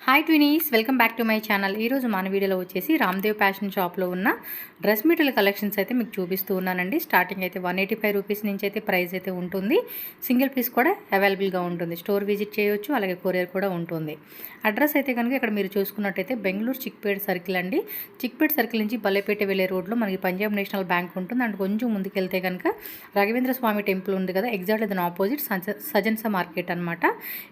Hi twinnies, welcome back to my channel. ఈరోజు మన వీడియోలో వచ్చేసి రామ్దేవ్ ఫ్యాషన్ షాప్లో ఉన్న డ్రెస్ మెటీరియల్ కలెక్షన్స్ అయితే మీకు చూపిస్తూ ఉన్నానండి. స్టార్టింగ్ అయితే 185 రూపీస్ నుంచి అయితే ప్రైస్ అయితే ఉంటుంది. సింగిల్ పీస్ కూడా అవైలబుల్గా ఉంటుంది. స్టోర్ విజిట్ చేయొచ్చు, అలాగే కొరియర్ కూడా ఉంటుంది. అడ్రస్ అయితే కనుక ఇక్కడ మీరు చూసుకున్నట్టయితే బెంగళూరు చిక్పేట్ సర్కిల్ అండి. చిక్పేట్ సర్కిల్ నుంచి బల్లెపేట వెళ్ళే రోడ్లో మనకి పంజాబ్ నేషనల్ బ్యాంక్ ఉంటుంది. అండ్ కొంచెం ముందుకెళ్తే కనుక రాఘవేంద్ర స్వామి టెంపుల్ ఉంది కదా, ఎగ్జాక్ట్లీ దాని ఆపోజిట్ సజన్సా మార్కెట్ అనమాట.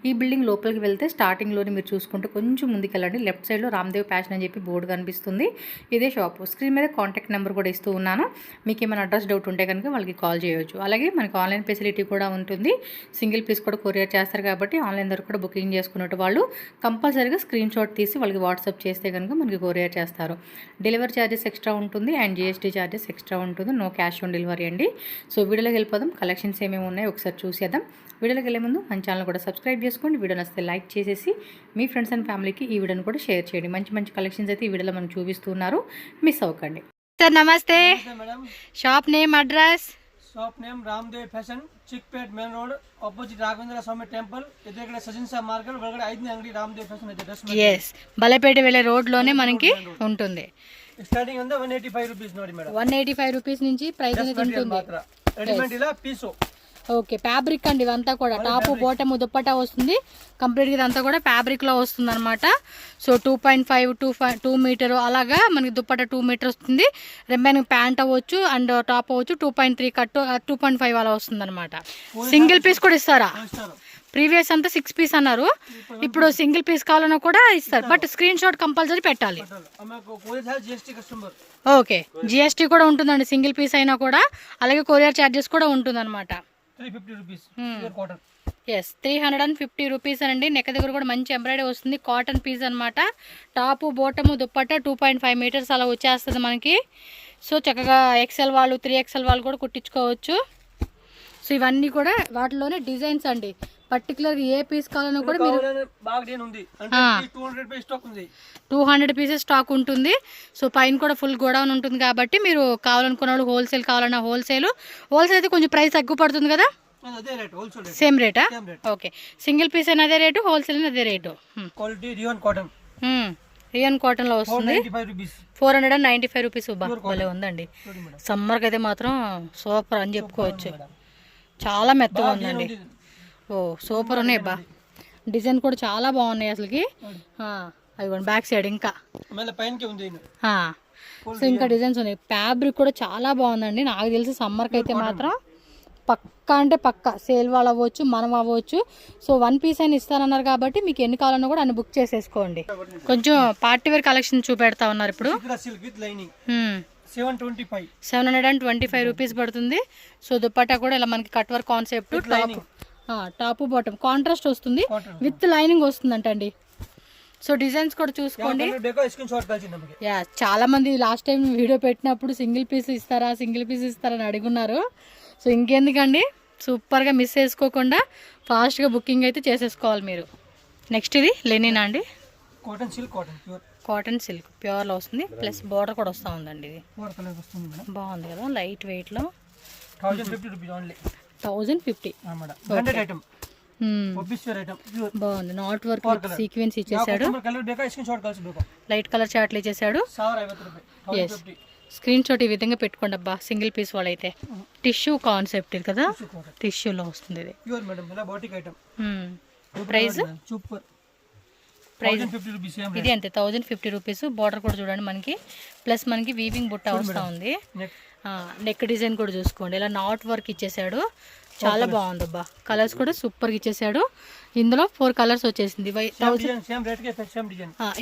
ఈ బిల్డింగ్ లోపలికి వెళ్తే స్టార్టింగ్లోనే మీరు చూసుకుంటే కొంచెం ముందుకెళ్ళండి. లెఫ్ట్ సైడ్లో రామ్దేవ్ ఫ్యాషన్ అని చెప్పి బోర్డు కనిపిస్తుంది. ఇదే షాపు. స్క్రీన్ మీద కాంటాక్ట్ నెంబర్ కూడా ఇస్తూ ఉన్నాను. మీకు ఏమైనా అడ్రస్ డౌట్ ఉంటే కనుక వాళ్ళకి కాల్ చేయొచ్చు. అలాగే మనకి ఆన్లైన్ ఫెసిలిటీ కూడా ఉంటుంది. సింగిల్ పీస్ కూడా కొరియర్ చేస్తారు కాబట్టి ఆన్లైన్ ద్వారా కూడా బుకింగ్ చేసుకున్నట్టు వాళ్ళు కంపల్సరీగా స్క్రీన్ షాట్ తీసి వాళ్ళకి వాట్సాప్ చేస్తే కనుక మనకి కొరియర్ చేస్తారు. డెలివరీ ఛార్జెస్ ఎక్స్ట్రా ఉంటుంది అండ్ జిఎస్టీ ఛార్జెస్ ఎక్స్ట్రా ఉంటుంది. నో క్యాష్ ఆన్ డెలివరీ అండి. సో వీడియోలోకి వెళ్ళిపోదాం. కలెక్షన్స్ ఏమేమి ఉన్నాయో ఒకసారి చూసేద్దాం. వీడియోలోకి వెళ్ళే ముందు మన ఛానల్ కూడా సబ్స్క్రైబ్ చేసుకోండి. వీడియో నచ్చితే లైక్ చేసేసి మీ ఫ్రెండ్స్ అండ్ ఫ్యామిలీకి ఈ వీడియోని కూడా షేర్ చేయండి. మంచి మంచి కలెక్షన్స్ అయితే ఈ వీడియోలో మనం చూపిస్తున్నారు, మిస్ అవ్వకండి. సార్ నమస్తే. Shop name, address? Shop name Ramdev fashion, Chickpet main road, opposite Raghavendra Swami temple, ఎదురుగడ సజన్సా మార్కెట్, ఒక్కడే 5 అంగడి రామ్దేవ్ ఫ్యాషన్ అయితే డ్రెస్. yes, బలపేట వెళ్ళే రోడ్ లోనే మనకి ఉంటుంది. స్టార్టింగ్ ఉంది 185 రూపీస్ నోడి మేడం. 185 రూపీస్ నుంచి ప్రైస్ అనేది ఉంటుంది. రెడీమేడ్ ఇలా పీసో. ఓకే, ఫ్యాబ్రిక్ అండి ఇదంతా కూడా. టాపు బోటము దుప్పటా వస్తుంది కంప్లీట్గా. ఇదంతా కూడా ఫ్యాబ్రిక్లో వస్తుంది అనమాట. సో 2.5 2 మీటర్ అలాగా మనకి దుప్పటా 2 మీటర్ వస్తుంది. రిమైనింగ్ ప్యాంట్ అవ్వచ్చు అండ్ టాప్ అవ్వచ్చు. 2.3 కట్ 2.5 అలా వస్తుంది అనమాట. సింగిల్ పీస్ కూడా ఇస్తారా? ప్రీవియస్ అంతా 6 పీస్ అన్నారు, ఇప్పుడు సింగిల్ పీస్ కావాలన్నా కూడా ఇస్తారు. బట్ స్క్రీన్ షాట్ కంపల్సరీ పెట్టాలి. ఓకే, జిఎస్టీ కూడా ఉంటుందండి సింగిల్ పీస్ అయినా కూడా. అలాగే కొరియర్ ఛార్జెస్ కూడా ఉంటుంది అనమాట. 350 రూపీస్ అండి. నెక్ దగ్గర కూడా మంచి ఎంబ్రాయిడరీ వస్తుంది. కాటన్ పీస్ అనమాట. టాపు బోటము దుప్పట్టా 2.5 మీటర్స్ అలా వచ్చేస్తుంది మనకి. సో చక్కగా XL వాళ్ళు 3XL వాళ్ళు కూడా కుట్టించుకోవచ్చు. సో ఇవన్నీ కూడా వాటిలోనే డిజైన్స్ అండి. పర్టికులర్గా ఏ పీస్ కావాలన్నా కూడా మీరు 200 పీసెస్ స్టాక్ ఉంటుంది. సో పైన కూడా ఫుల్ గోడౌన్ ఉంటుంది కాబట్టి మీరు కావాలనుకున్న వాళ్ళు హోల్సేల్ కావాలన్నా హోల్సేల్ అయితే కొంచెం ప్రైస్ తక్కువ పడుతుంది కదా. సేమ్ రేటా? ఓకే, సింగిల్ పీస్ అయినా అదే రేటు, హోల్సేల్ అయినా అదే రేటు. రియన్ కాటన్ లో వస్తుంది. 495 రూపీస్. భలే ఉందండి. సమ్మర్కి అయితే మాత్రం సూపర్ అని చెప్పుకోవచ్చు. చాలా మెత్తగా ఉందండి. ఓ సూపర్ ఉన్నాయి బా. డిజైన్ కూడా చాలా బాగున్నాయి అసలుకి. అదిగోండి బ్యాక్ సైడ్ ఇంకా సో ఇంకా డిజైన్స్ ఉన్నాయి. ఫ్యాబ్రిక్ కూడా చాలా బాగుందండి. నాకు తెలిసి సమ్మర్కి అయితే మాత్రం పక్కా అంటే పక్కా సేల్ వాళ్ళు అవ్వచ్చు, మనం అవ్వచ్చు. సో 1 పీస్ అయినా ఇస్తారన్నారు కాబట్టి మీకు ఎన్ని కావాలన్నా కూడా అన్ని బుక్ చేసేసుకోండి. కొంచెం పార్టీ వేర్ కలెక్షన్ చూపెడతా ఉన్నారు ఇప్పుడు. 725 రూపీస్ పడుతుంది. సో దుప్పట్టా కూడా ఇలా మనకి cut work concept, top bottom contrast వస్తుంది, విత్ లైనింగ్ వస్తుందంట అండి. సో డిజైన్స్ కూడా చూసుకోండి. చాలా మంది లాస్ట్ టైం వీడియో పెట్టినప్పుడు సింగిల్ పీస్ ఇస్తారా అని అడుగున్నారు. సో ఇంకెందుకండి, సూపర్గా మిస్ చేసుకోకుండా ఫాస్ట్గా బుకింగ్ అయితే చేసేసుకోవాలి మీరు. నెక్స్ట్ ఇది లెనిన్ అండి. కాటన్ సిల్క్ ప్యూర్లో వస్తుంది. ప్లస్ బార్డర్ కూడా వస్తూ ఉందండి. ఇది బాగుంది కదా, లైట్ వెయిట్లో. 1050 బాగుంది. నాట్ వర్క్ సీక్వెన్స్ ఇచ్చేసాడు. లైట్ కలర్ చార్ట్లు ఇచ్చేసాడు. ఎస్, స్క్రీన్ షాట్ ఈ విధంగా పెట్టుకోండి అబ్బా. సింగిల్ పీస్ వాళ్ళైతే టిష్యూ కాన్సెప్ట్ ఇది కదా, టిష్యూలో వస్తుంది ఇది. ప్రైస్ ఇది అంతే 1050 రూపీస్. బార్డర్ కూడా చూడండి మనకి. ప్లస్ మనకి వీవింగ్ బుట్ట వస్తూ ఉంది. నెక్ డిజైన్ కూడా చూసుకోండి. ఇలా నాట్ వర్క్ ఇచ్చేసాడు. చాలా బాగుంది అబ్బా. కలర్స్ కూడా సూపర్గా ఇచ్చేసాడు. ఇందులో 4 కలర్స్ వచ్చేసింది.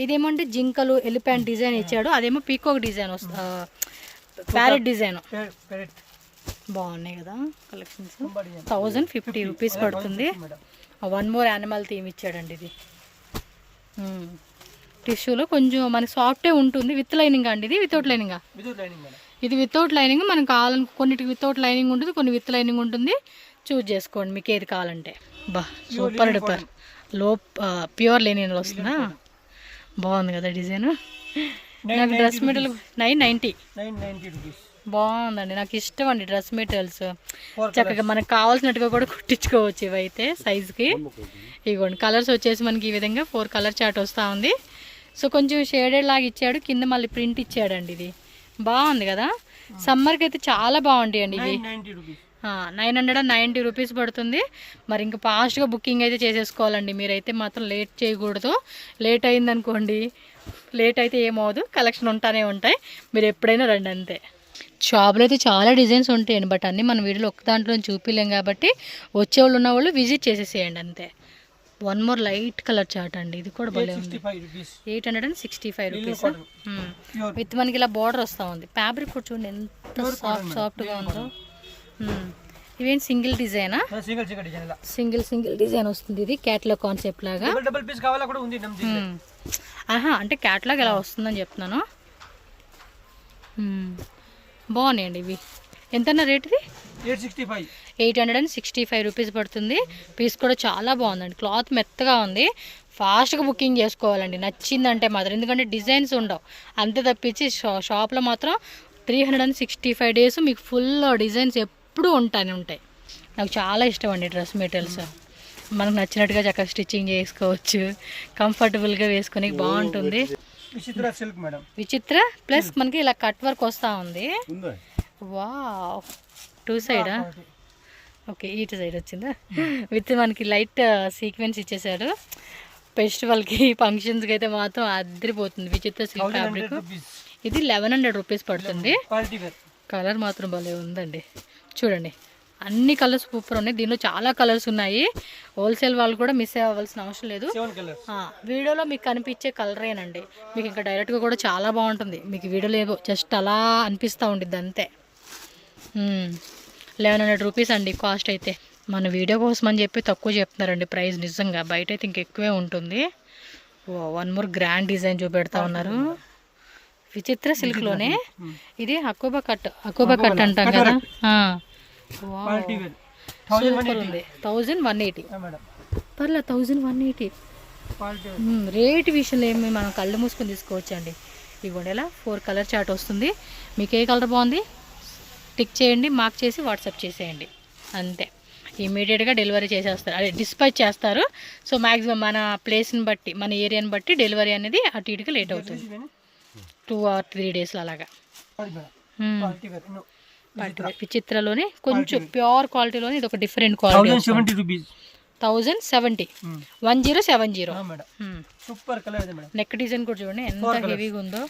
ఇదేమంటే జింకలు ఎలిఫెంట్ డిజైన్ ఇచ్చాడు. అదేమో పీకాక్ డిజైన్ వస్తుంది, ప్యారెట్ డిజైన్. బాగున్నాయి కదా కలెక్షన్స్. 1050 రూపీస్ పడుతుంది. 1 మోర్ యానిమల్ థీమ్ ఇచ్చాడండి. ఇది టిష్యూలో కొంచెం మనకి సాఫ్టే ఉంటుంది. విత్ లైనింగ్ అండి. ఇది వితౌట్ లైనింగా? ఇది వితౌట్ లైనింగ్. మనం కావాలని కొన్నిటికి వితౌట్ లైనింగ్ ఉంటుంది, కొన్ని విత్ లైనింగ్ ఉంటుంది. చూజ్ చేసుకోండి మీకు ఏది కావాలంటే. బా సూపర్ డూపర్. ప్యూర్ లెనిన్ వస్తుందా? బాగుంది కదా డిజైన్. నాకు డ్రెస్ మెటీరియల్ 990. బాగుందండి, నాకు ఇష్టం అండి డ్రెస్ మెటీరియల్స్. 4 చక్కగా మనకు కావాల్సినట్టుగా కూడా కుట్టించుకోవచ్చు ఇవైతే సైజ్కి. ఇవ్వండి కలర్స్ వచ్చేసి మనకి ఈ విధంగా 4 కలర్ చార్ట్ వస్తూ ఉంది. సో కొంచెం షేడెడ్ లాగా ఇచ్చాడు, కింద మళ్ళీ ప్రింట్ ఇచ్చాడండి. ఇది బాగుంది కదా, సమ్మర్కి అయితే చాలా బాగుంటాయండి ఇవి. 990 రూపీస్. 990 రూపీస్ పడుతుంది. మరి ఇంకా ఫాస్ట్గా బుకింగ్ అయితే చేసేసుకోవాలండి మీరైతే మాత్రం, లేట్ చేయకూడదు. లేట్ అయిందనుకోండి, లేట్ అయితే ఏమవుదు, కలెక్షన్ ఉంటానే ఉంటాయి, మీరు ఎప్పుడైనా రండి అంతే. షాప్లో అయితే చాలా డిజైన్స్ ఉంటాయండి, బట్ అన్నీ మన వీడియోలో ఒక్క దాంట్లో చూపించలేం కాబట్టి వచ్చేవాళ్ళు ఉన్నవాళ్ళు విజిట్ చేసేసేయండి అంతే. One more light colour chart అండి, ఇది కూడా భలే ఉంది. 865 రూపీస్ విత్ మనకి ఇలా బార్డర్ వస్తూ ఉంది. ఫ్యాబ్రిక్ కూడా చూడండి ఎంత సాఫ్ట్గా ఉందో. ఇవేం సింగిల్ డిజైనా? సింగిల్ డిజైన్ వస్తుంది. ఇది క్యాట్లాగ్ కాన్సెప్ట్ లాగా. అంటే క్యాట్లాగ్ ఎలా వస్తుందని చెప్తున్నాను. బాగున్నాయండి ఇవి. ఎంతన్నా రేట్ ఇది? 865 రూపీస్ పడుతుంది. పీస్ కూడా చాలా బాగుందండి, క్లాత్ మెత్తగా ఉంది. ఫాస్ట్గా బుకింగ్ చేసుకోవాలండి నచ్చిందంటే మాత్రం, ఎందుకంటే డిజైన్స్ ఉండవు అంతే తప్పించి షాప్లో మాత్రం 365 డేస్ మీకు ఫుల్ డిజైన్స్ ఎప్పుడూ ఉంటాయి. నాకు చాలా ఇష్టం అండి డ్రెస్ మెటీరియల్స్. మనకు నచ్చినట్టుగా చక్కగా స్టిచ్చింగ్ చేసుకోవచ్చు, కంఫర్టబుల్గా వేసుకొని బాగుంటుంది. విచిత్ర ప్లస్ మనకి ఇలా కట్ వర్క్ వస్తూ ఉంది. వావ్, 2 సైడా? ఓకే, ఇటు సైడ్ వచ్చిందా? విత్ మనకి లైట్ సీక్వెన్స్ ఇచ్చేసాడు. ఫెస్టివల్కి ఫంక్షన్స్కి అయితే మాత్రం అదిరిపోతుంది. విచిత్ర సిల్క్ ఫ్యాబ్రిక్. ఇది 1100 రూపీస్ పడుతుంది. కలర్ మాత్రం భలే ఉందండి, చూడండి అన్ని కలర్స్ సూపర్ ఉన్నాయి. దీనిలో చాలా కలర్స్ ఉన్నాయి. హోల్సేల్ వాళ్ళు కూడా మిస్ అవ్వాల్సిన అవసరం లేదు. వీడియోలో మీకు కనిపించే కలరేనండి, మీకు ఇంకా డైరెక్ట్గా కూడా చాలా బాగుంటుంది. మీకు వీడియోలో ఏవో జస్ట్ అలా అనిపిస్తూ ఉంటుంది అంతే. 1100 రూపీస్ అండి కాస్ట్ అయితే. మన వీడియో కోసం అని చెప్పి తక్కువ చెప్తున్నారండి ప్రైస్, నిజంగా బయట అయితే ఇంకెక్కువే ఉంటుంది. వన్ మోర్ గ్రాండ్ డిజైన్ చూపెడతా ఉన్నారు విచిత్ర సిల్క్లోనే. ఇది అకోబా కట్ అంటాం కదా. సూపర్ ఉంది. 1180 పర్లే, 1180 రేట్ విషయంలో ఏమి మనం కళ్ళు మూసుకొని తీసుకోవచ్చు అండి. ఇవ్వండి ఇలా 4 కలర్ చార్ట్ వస్తుంది. మీకు ఏ కలర్ బాగుంది టిక్ చేయండి, మార్క్ చేసి వాట్సాప్ చేసేయండి అంతే. ఇమీడియట్గా డెలివరీ చేసేస్తారు, అదే డిస్పాచ్ చేస్తారు. సో మ్యాక్సిమం మన ప్లేస్ని బట్టి, మన ఏరియాని బట్టి డెలివరీ అనేది అటు ఇటుగా లేట్ అవుతుంది. 2 or 3 డేస్లో అలాగా. విచిత్రలోనే కొంచెం ప్యూర్ క్వాలిటీలోనే ఇది ఒక different quality. 1070 super colour. Neck design కూడా చూడండి ఎంత హెవీగా ఉందో.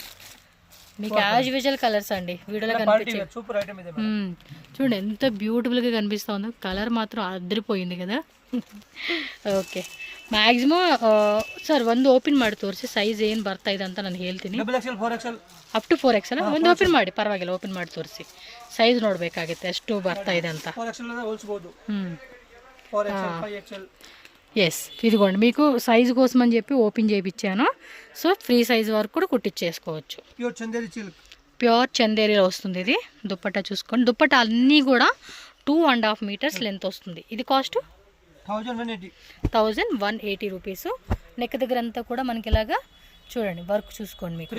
మీకు యాజ్ యూజువల్ కలర్స్ అండి వీడియోలో కనిపించే. చూడండి ఎంత బ్యూటిఫుల్గా కనిపిస్తూ ఉందో. కలర్ మాత్రం అదిరిపోయింది కదా. ಓಕೆ ಮ್ಯಾಕ್ಸಿಮಮ್ ಸರ್ ಒಂದು ಓಪನ್ ಮಾಡಿ ತೋರಿಸಿ ಸೈಜ್ ಏನು ಬರ್ತಾ ಇದೆ ಅಂತ ನಾನು ಹೇಳ್ತೀನಿ. ಅಪ್ ಟು 4XL ಒಂದು ಓಪನ್ ಮಾಡಿ ಪರವಾಗಿಲ್ಲ, ಓಪನ್ ಮಾಡಿ ತೋರಿಸಿ ಸೈಜ್ ನೋಡಬೇಕಾಗುತ್ತೆ ಎಷ್ಟು ಬರ್ತಾ ಇದೆ ಅಂತ. ఎస్ ఇదిగోండి మీకు సైజు కోసం అని చెప్పి ఓపెన్ చేయించాను. సో ఫ్రీ సైజ్ వరకు కూడా కుట్టించేసుకోవచ్చు. ప్యూర్ చందేరీలో వస్తుంది ఇది. దుప్పట్టా చూసుకోండి, దుప్పట్టా అన్నీ కూడా 2.5 మీటర్స్ లెంత్ వస్తుంది. ఇది కాస్ట్ 1180 రూపీస్. నెక్ దగ్గర అంతా కూడా మనకి ఇలాగా చూడండి వర్క్ చూసుకోండి మీకు.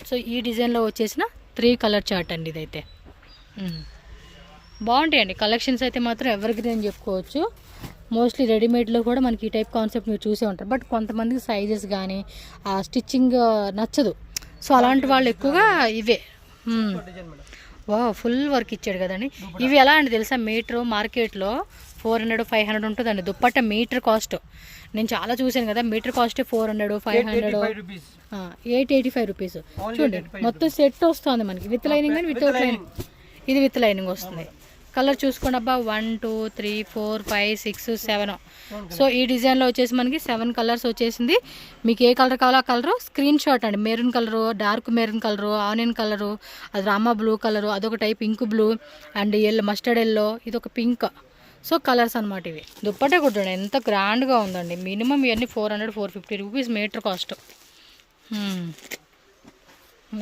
సో ఈ డిజైన్లో వచ్చేసిన 3 కలర్ చార్ట్ అండి ఇదైతే. బాగుంటాయండి కలెక్షన్స్ అయితే మాత్రం ఎవర్ గ్రీన్ అని చెప్పుకోవచ్చు. మోస్ట్లీ రెడీమేడ్లో కూడా మనకి ఈ టైప్ కాన్సెప్ట్ మీరు చూసే ఉంటారు. బట్ కొంతమందికి సైజెస్ కానీ ఆ స్టిచ్చింగ్ నచ్చదు. సో అలాంటి వాళ్ళు ఎక్కువగా ఇవే. వా ఫుల్ వర్క్ ఇచ్చాడు కదండి. ఇవి ఎలా అండి తెలుసా, మీటర్ మార్కెట్లో 400-500 ఉంటుందండి దుప్పట్ట మీటర్ కాస్ట్. నేను చాలా చూశాను కదా, మీటర్ కాస్ట్ 400-500 885 రూపీస్. చూడండి మొత్తం సెట్ వస్తుంది మనకి విత్ లైనింగ్ కానీ వితౌట్ లైనింగ్. ఇది విత్ లైనింగ్ వస్తుంది. కలర్ చూసుకోండి అబ్బా, 1 2 3 4 5 6 7. సో ఈ డిజైన్లో వచ్చేసి మనకి 7 కలర్స్ వచ్చేసింది. మీకు ఏ కలర్ కావాలో ఆ కలరు స్క్రీన్ షాట్ అండి. Maroon colour, dark maroon colour, onion colour, అది రామా బ్లూ కలరు, అదొక type ink blue and yellow, mustard yellow, ఇది ఒక పింక్. సో కలర్స్ అనమాట ఇవి. దుప్పట్టా కూడా చూడండి ఎంత గ్రాండ్గా ఉందండి. మినిమం ఇవన్నీ 400-450 రూపీస్ మీటర్ కాస్ట్.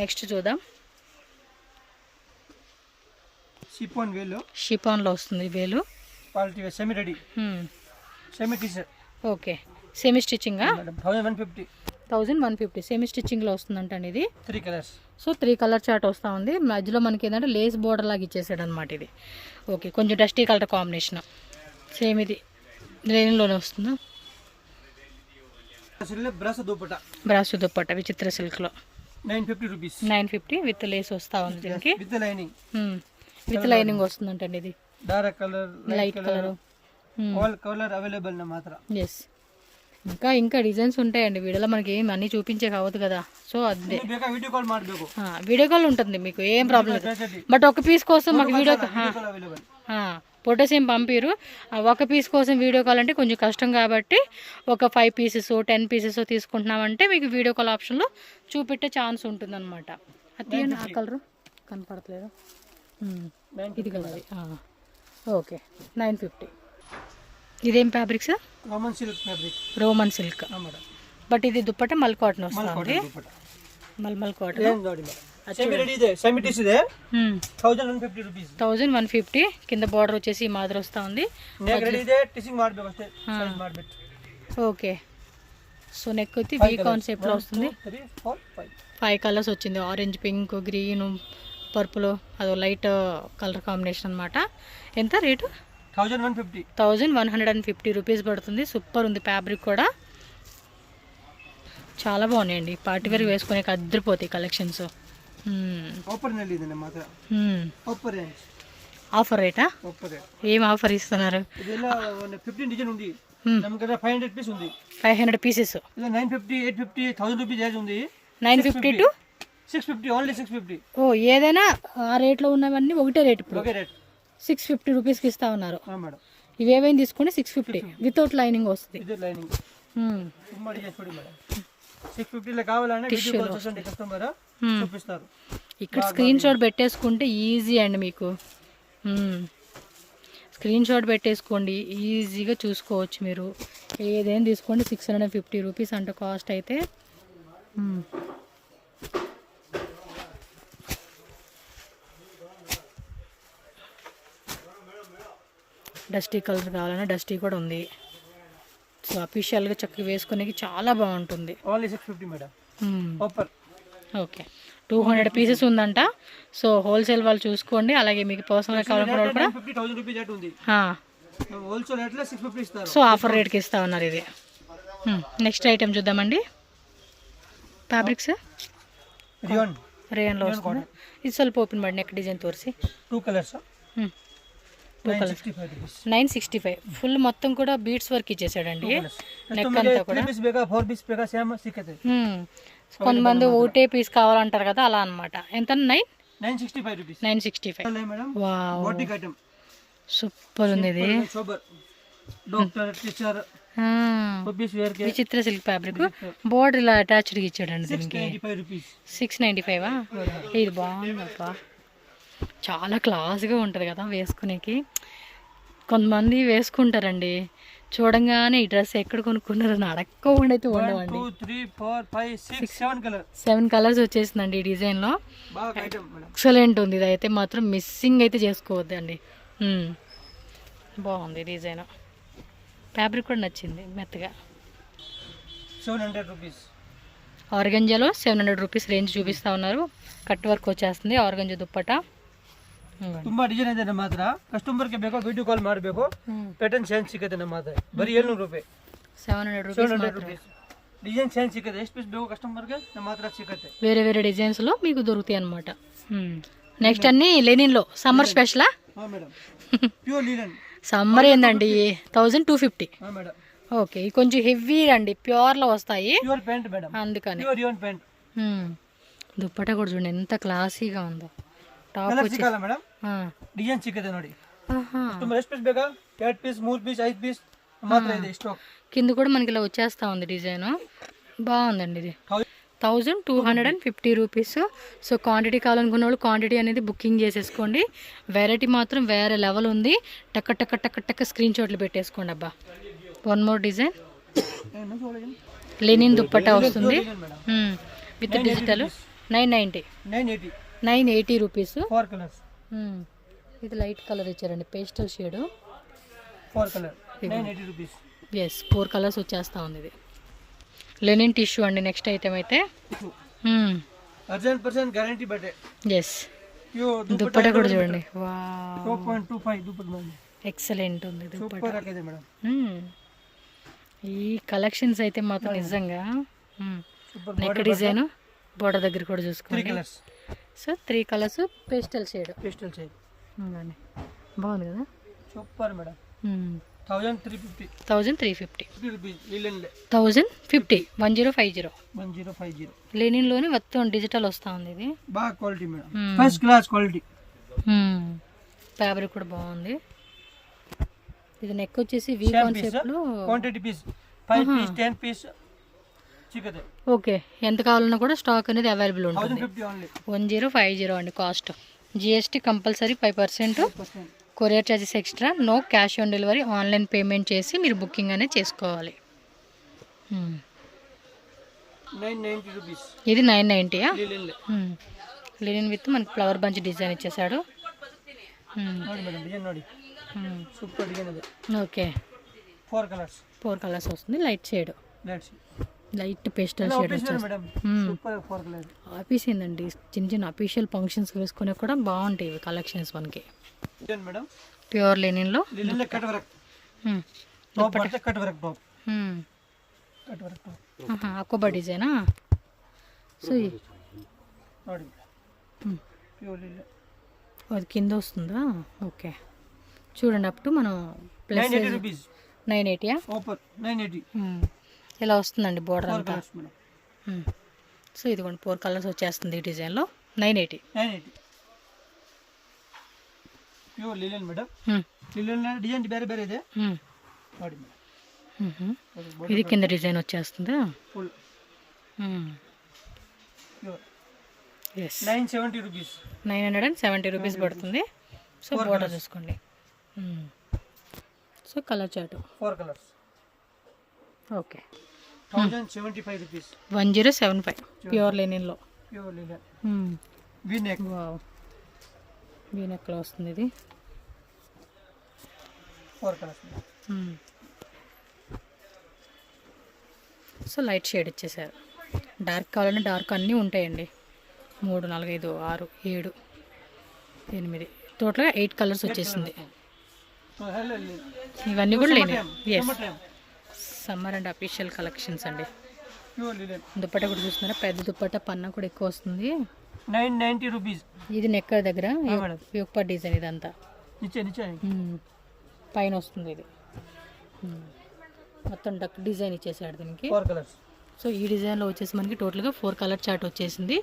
నెక్స్ట్ చూద్దాం. షిఫాన్లో వస్తుంది వేలు. Semi ready, semi teacher. Okay semi stitching 1150 semi స్టిచ్చింగ్లో వస్తుందంట అండి ఇది. 3 కలర్స్. సో 3 కలర్ చార్ట్ వస్తూ ఉంది. మధ్యలో మనకి ఏంటంటే లేస్ బోర్డర్ లాగా ఇచ్చేసాడు అనమాట ఇది. ఓకే, కొంచెం డస్టీ కలర్ కాంబినేషన్. సేమ్ ఇది లైన్లోనే వస్తుందా. బ్రాస్ దుప్పట విచిత్ర సిల్క్లో 950 రూపీస్. 950 విత్ లేస్ వస్తూ ఉంది దీనికి. With lining. విత్ లైనింగ్ వస్తుందంటండి ఇది. Dark colour, light colour, all colour available నా మాత్ర. ఎస్. ఇంకా డిజైన్స్ ఉంటాయండి వీడియోలో, మనకి ఏం అన్నీ చూపించే కావద్దు కదా. సో అదే వీడియో కాల్ ಮಾಡಬೇಕು. వీడియో కాల్ ఉంటుంది మీకు, ఏం ప్రాబ్లం లేదు. బట్ ఒక పీస్ కోసం మాకు వీడియో ఫొటోస్ ఏం పంపిరు. ఒక పీస్ కోసం వీడియో కాల్ అంటే కొంచెం కష్టం కాబట్టి ఒక 5 పీసెస్ 10 పీసెస్ తీసుకుంటున్నామంటే మీకు వీడియో కాల్ ఆప్షన్లో చూపెట్టే ఛాన్స్ ఉంటుంది అనమాట. అది ఆ కలరు కనపడట్లేదు. ఇది కదా అది. ఓకే, 950. ఇదేం fabric sir? Roman silk fabric. Roman silk. But ఇది దుప్పట మల్ కాటన్ వస్తుంది. మల్ కాటన్. సెమీ రెడీ ಇದೆ, సెమీ టిస్ ಇದೆ. 1150 రూపీస్. 1150. కింద బార్డర్ వచ్చేసి ఈ మాదిరి వస్తూ ఉంది. నెక్ రెడీ ಇದೆ, ಟಿಚಿಂಗ್ ಮಾಡಬೇಕು ಅಷ್ಟೇ, ಸೈಜ್ ಮಾಡಬೇಕು. ఓకే, సో నెక్ వచ్చి వి కాన్సెప్ట్ లో వస్తుంది. 5 కలర్స్ వచ్చింది. ఆరెంజ్, పింక్, గ్రీన్, పర్పుల్, అదో లైట్ కలర్ కాంబినేషన్ అనమాట. ఎంత రేటు? 1150. 1150 రూపీస్ పడుతుంది. సూపర్ ఉంది ఫ్యాబ్రిక్ కూడా, చాలా బాగున్నాయండి. పార్టీ వేర్ వేసుకునే అద్దరిపోతాయి కలెక్షన్స్. ఆఫర్ రేటా? ఏం ఆఫర్ ఇస్తున్నారు? 500 పీసెస్. 950 టు 650. ఓ, ఏదైనా ఆ రేట్లో ఉన్నవన్నీ ఒకటే రేట్. ఇప్పుడు 650 రూపీస్కి ఇస్తా ఉన్నారు. ఇవేవైనా తీసుకుంటే 650 వితౌట్ లైనింగ్ వస్తుంది. ఇక్కడ స్క్రీన్ షాట్ పెట్టేసుకుంటే ఈజీ అండి మీకు. స్క్రీన్ షాట్ పెట్టేసుకోండి, ఈజీగా చూసుకోవచ్చు మీరు. ఏదైనా తీసుకోండి. 650 రూపీస్ అంట కాస్ట్ అయితే. డస్టీ కలర్ కావాలన్నా డస్టీ కూడా ఉంది. సో అఫీషియల్గా చక్కగా వేసుకునేకి చాలా బాగుంటుంది. ఓకే, 200 పీసెస్ ఉందంట. సో హోల్సేల్ వాళ్ళు చూసుకోండి. అలాగే మీకు పర్సనల్గా కావాలనుకున్న కూడా సో ఆఫర్ రేట్కి ఇస్తా ఉన్నారు ఇది. నెక్స్ట్ ఐటెం చూద్దామండి. ఫ్యాబ్రిక్స్ రేయన్లో వస్తుంది. ఇది ಸ್ವಲ್ಪ ఓపెన్ ಮಾಡಿ నెక్ డిజైన్ తోరిసి. 2 కలర్స్. 965. ఫుల్ మొత్తం కూడా బీడ్స్ వర్క్ ఇచ్చేసాడండి. నెక్ అంతా కూడా. కొంతమంది ఒకటే పీస్ కావాలంటారు కదా, అలా అనమాట. ఎంత? 965. సూపర్ ఉంది ఇది. విచిత్ర సిల్క్ ఫ్యాబ్రిక్. బోర్డర్ ఇలా అటాచ్డ్ ఇచ్చాడండి దీనికి. 695. ఇది బాగుందప్ప, చాలా క్లాస్గా ఉంటుంది కదా వేసుకునేకి. కొంతమంది వేసుకుంటారండి, చూడంగానే ఈ డ్రెస్ ఎక్కడ కొనుక్కున్నారని అడక్కుండా అయితే ఉండవండి. 7 కలర్స్ వచ్చేసిందండి ఈ డిజైన్లో. ఎక్సలెంట్ ఉంది. ఇది అయితే మాత్రం మిస్సింగ్ అయితే చేసుకోవద్దండి. బాగుంది డిజైన్. ఫ్యాబ్రిక్ కూడా నచ్చింది, మెత్తగా. 700 రూపీస్. ఆర్గంజాలో 700 రూపీస్ రేంజ్ చూపిస్తూ ఉన్నారు. కట్ వర్క్ వచ్చేస్తుంది. ఆర్గంజా దుప్పట. ತುಂಬಾ ಡಿಸೈನ್ ಇದೆ ನಮ್ಮ ಹತ್ರ. ಕಸ್ಟಮರ್ಗೆ ಬೇಕೋ ವಿಡಿಯೋ ಕಾಲ್ ಮಾಡಬೇಕು. ಪ್ಯಾಟರ್ನ್ ಚೇಂಜ್ ಸಿಗುತ್ತೆ ನಮ್ಮ ಹತ್ರ. ಬರೀ 700 ರೂಪಾಯಿ. 700 ರೂಪೀಸ್. Design change సిక్కతే. ಎಷ್ಟು పీస్ ಬೇಕೋ కస్టమర్ಗೆ ನಮ್ಮ హత్ర సిక్కతే. వేరే వేరే డిజైన్స్లో మీకు దొరుకుతాయి అన్నమాట. నెక్స్ట్ అన్ని లెనిన్లో సమ్మర్ స్పెషలా? Madam, pure linen. సమ్మర్ ఏందండి 1250. మేడం. ఓకే, కొంచెం హెవీ అండి, ప్యూర్లో వస్తాయి. ప్యూర్ ప్యాంట్ మేడం, అందుకని. ప్యూర్ యూన్ ప్యాంట్. దుప్పట కూడా చూడండి ఎంత క్లాసీగా ఉందో. టాప్ వచ్చి మేడం డిజైన్ సిక్కతే ನೋಡಿ. కస్టమర్ ಎಷ್ಟು పీస్ ಬೇಕೋ 8 పీస్ 3 పీస్ 5 పీస్ మాత్రం ಇದೆ స్టాక్. కింద కూడా మనకి ఇలా వచ్చేస్తా ఉంది డిజైన్. బాగుందండి ఇది. 1250 రూపీస్. సో క్వాంటిటీ కావాలనుకున్న వాళ్ళు క్వాంటిటీ అనేది బుకింగ్ చేసేసుకోండి. వెరైటీ మాత్రం వేరే లెవెల్ ఉంది. టక్క టక్క టక్క టక్క స్క్రీన్ షాట్లు పెట్టేసుకోండి. అబ్బా, one more design. Linen dupatta వస్తుంది విత్ డిజిటల్. 980 రూపీస్. 4 కలర్స్. ఇది లైట్ కలర్ ఇచ్చారండి, pastel shade. 4 colour 980 rupees. Yes, 4 colours వచ్చేస్తా ఉంది ఇది. లెనిన్ టిష్యూ అండి నెక్స్ట్ ఐటమ్ అయితే. 100% గ్యారంటీ బట్టే. ఎస్, దుప్పట కూడా చూడండి. వావ్, 2.25 దుప్పట ఎక్సలెంట్ ఉంది దుప్పట. సూపర్ ఆకైతే మేడం. ఈ కలెక్షన్స్ అయితే మాత్రం నిజంగా నెక్ డిజైన్ బోర్డర్ దగ్గర కూడా 3 చూసుకోండి. Colours. So 3 colours pastel shade pastel shade బాగుంది కదా. Super madam. 1350 1350 rupees linen 1050 1050 1050. లెనిన్లోనే మొత్తం డిజిటల్ వస్తూ ఉంది. ఇది బాగా quality madam, first class quality. Fabric కూడా బాగుంది. ఇది నెక్ వచ్చేసి వీ కాన్సెప్ట్ లో క్వాంటిటీ పీస్ 5 పీస్ 10 పీస్ చిక్కదే. ఓకే, ఎంత కావాలన్నా కూడా స్టాక్ అనేది అవైలబుల్ ఉంటుంది. 1050 ఓన్లీ. 1050 అండి cost. GST compulsory 5%. Courier charges extra. No cash on delivery. Online payment చేసి మీరు బుకింగ్ అనేది చేసుకోవాలి. 990 రూపీస్. ఇది 990. లిలన్ లినిన్ విత్ మనకి ఫ్లవర్ బంచ్ డిజైన్ ఇచ్చేసాడు. ನೋಡಿ ಮೇಡಮ್ ಡಿಸೈನ್ ನೋಡಿ, సూపర్ డిజైన్ ಇದೆ. Okay, 4 colours. 4 కలర్స్ వస్తుంది. Light shade, let's light pastel shade వచ్చేస్తుంది. Madam super 4 colours. ఆఫీస్ ఏందండి, చిన్న చిన్న అఫీషియల్ ఫంక్షన్స్ వేసుకునే కూడా బాగుంటాయి ఇవి కలెక్షన్స్ మనకి. డిజైన్ మేడం ప్యూర్ లెనిన్లో లిలన్ కట్ వర్క్. టాప్ అంటే cut work top. Cut work top. అకోబా డిజైనా. సో ನೋಡಿ ప్యూర్ లిలన్. అది కింద వస్తుందా? ఓకే, చూడండి. అప్ టు మనం ప్లస్ 980 రూపీస్. 980 ఆఫర్ 980. ఇలా వస్తుందండి బోర్డర్ అంతా. మేడం సో ఇదిగోండి 4 కలర్స్ వచ్చేస్తుంది ఈ డిజైన్లో. 980. Pure linen madam. Linen design ಬೇರೆ ಬೇರೆ ಇದೆ ನೋಡಿ ಮೇಡಮ್. ఇది కింద డిజైన్ వచ్చేస్తుందా? Full pure. Yes, 970 rupees. 970 rupees పడుతుంది. సో బోర్డర్ చూసుకోండి. So colour chart 4 colours. Okay, 1075 rupees. 1075 pure లెనిన్లో. Pure linen V neck. Wow, V నెక్లో వస్తుంది ఇది. 4 కలర్స్. సో లైట్ షేడ్ ఇచ్చేసారు. డార్క్ కావాలంటే డార్క్ అన్నీ ఉంటాయండి. 3 4 5 6 7 8 టోటల్గా 8 కలర్స్ వచ్చేసింది. ఇవన్నీ కూడా లేని సమ్మర్ అండ్ అఫీషియల్ కలెక్షన్స్ అండి. Pure linen. దుప్పట కూడా చూస్తున్నారా, పెద్ద దుప్పట, పన్నా కూడా ఎక్కువ వస్తుంది. 990 రూపీస్. ఇది నెక్ దగ్గర యోగపా డిజైన్ ఇదంతా నిచ్చే నిచ్చే పైన వస్తుంది. ఇది మొత్తం డక్ డిజైన్ ఇచ్చేసాడు దీనికి. 4 కలర్స్. సో ఈ డిజైన్లో వచ్చేసి మనకి టోటల్గా 4 కలర్ చార్ట్ వచ్చేసింది.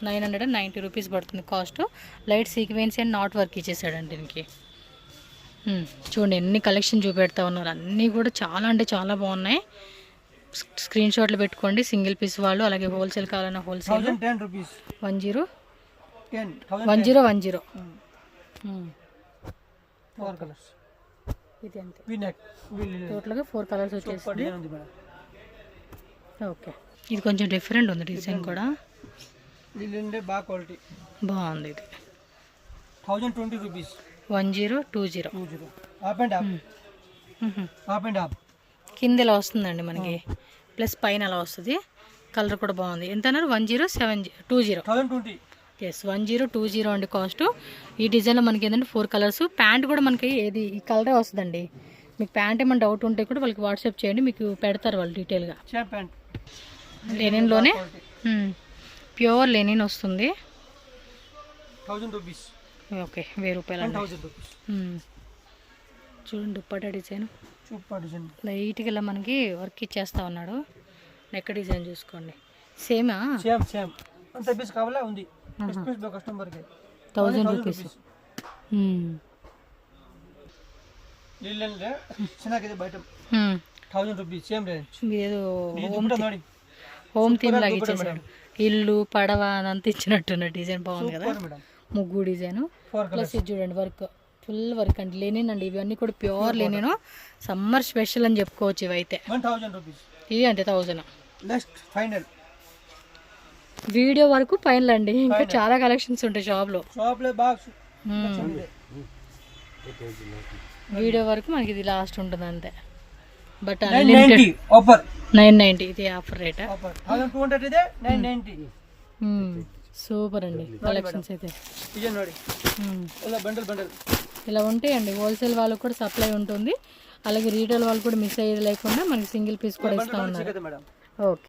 990 రూపీస్ పడుతుంది cost. Light sequence and knot work ఇచ్చేసాడండి దీనికి. చూడండి ఎన్ని కలెక్షన్ చూపెడతా ఉన్నారు. అన్నీ కూడా చాలా అంటే చాలా బాగున్నాయి. స్క్రీన్ షాట్లు పెట్టుకోండి సింగిల్ పీస్ వాళ్ళు. అలాగే హోల్సేల్ కావాలన్నా హోల్సేల్ 1010 రూపీస్. 1010 4 కలర్స్. ఇది అంతే. వి నెక్ టోటల్గా 4 కలర్స్ వచ్చేసింది. సూపర్ డిజైన్ ఉంది మేడం. ఓకే, ఇది కొంచెం డిఫరెంట్ ఉంది డిజైన్ కూడా. లిలన్ బాగా క్వాలిటీ బాగుంది. ఇది 1020 rupees. 1020 up and up. Up and up కింద ఇలా వస్తుందండి మనకి, ప్లస్ పైన అలా వస్తుంది. కలర్ కూడా బాగుంది. ఎంత అన్నారు? 1020. ఎస్, 1020 అండి కాస్ట్. ఈ డిజైన్లో మనకి ఏంటంటే 4 కలర్స్. ప్యాంట్ కూడా మనకి ఏది ఈ కలరే వస్తుందండి. మీకు ప్యాంట్ ఏమైనా డౌట్ ఉంటే కూడా వాళ్ళకి వాట్సాప్ చేయండి, మీకు పెడతారు వాళ్ళు డీటెయిల్గా. లెనిన్లోనే ప్యూర్ లెనిన్ వస్తుంది. 1000 రూపీస్. ఓకే, 1000 రూపాయలు. 1000 రూపీస్. చూడండి దుప్పటా డిజైన్ సూపర్ డిజైన్. లైట్గా ఇలా మనకి వర్క్ ఇచ్చేస్తా ఉన్నాడు. నెక్ డిజైన్ చూసుకోండి. సేమా? సేమ్ అంత పీస్ కావాలా ఉంది. ఎక్స్ప్రెస్ బై కస్టమర్ కి 1000 రూపీస్. లిలన్ రే చిన్నకిದೆ బయట 1000 రూపీస్ సేమ్ రేంజ్. ఏదో హోమ్ థీమ్ లాగా ఇచ్చేసాడు. ఇల్లు పడవ అదంతా ఇచ్చినట్టున్న డిజైన్ బాగుంది కదా. ముగ్గు డిజైన్ ప్లస్ ఇది చూడండి వర్క్, ఫుల్ వర్క్ అండి. లెనిన్ అండి ఇవన్నీ కూడా ప్యూర్ లెనిన్. సమ్మర్ స్పెషల్ అని చెప్పుకోవచ్చు ఇవైతే. 1000 రూపీస్. ఇది అంతే 1000. నెక్స్ట్ ఫైనల్ వీడియో వరకు ఫైనల్ అండి. ఇంకా చాలా కలెక్షన్స్ ఉంటాయి షాప్లో. వీడియో వరకు మనకి ఇది లాస్ట్ ఉంటుంది అంతే. బట్ ఆఫర్ 990 ఇది ఆఫర్ రేటా? ಆಫರ್ 1200 ಇದೆ 990 సూపర్ అండి కలెక్షన్స్ అయితే. డిజైన్ ನೋಡಿ ಎಲ್ಲ ಬಂಡಲ್ ఇలా ఉంటాయండి. హోల్సేల్ వాళ్ళకు కూడా సప్లై ఉంటుంది, అలాగే రీటైల్ వాళ్ళు కూడా మిస్ అయ్యేది లేకుండా మనకి సింగిల్ పీస్ కూడా ఇస్తూ ఉన్నారు. Madam okay.